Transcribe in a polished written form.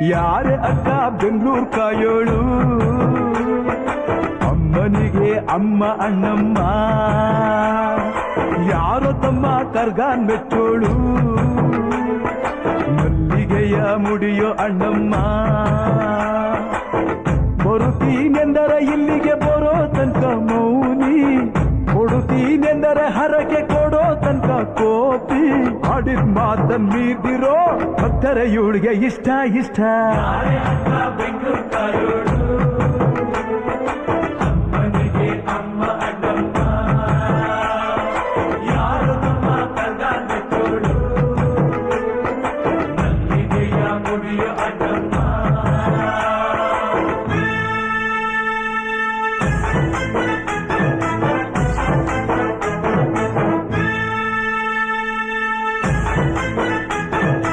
ಯಾರೇ ಅಕ್ಕ ಬೆಂಗಳೂರು ಕಾಯೋಳು ಅಮ್ಮನಿಗೆ ಅಮ್ಮ ಅಣ್ಣಮ್ಮ ಯಾರೋ ತಮ್ಮ ಕರ್ಗಾನ್ ಮೆಚ್ಚೋಳು ಮಲ್ಲಿಗೆಯ ಮುಡಿಯೋ ಅಣ್ಣಮ್ಮ ಬರುತ್ತೀನೆಂದರೆ ಇಲ್ಲಿಗೆ ಬರೋ ತನಕ ಮೌನಿ ಕೊಡುತ್ತೀನೆಂದರೆ ಹರಕೆ ಕೊಡೋ ತನಕ ಕೋತಿ ಆಡಿದ ಮಾತನ್ ಮೀದಿರೋ ಭಕ್ತರ ಇವಳಿಗೆ ಇಷ್ಟ ಇಷ್ಟ.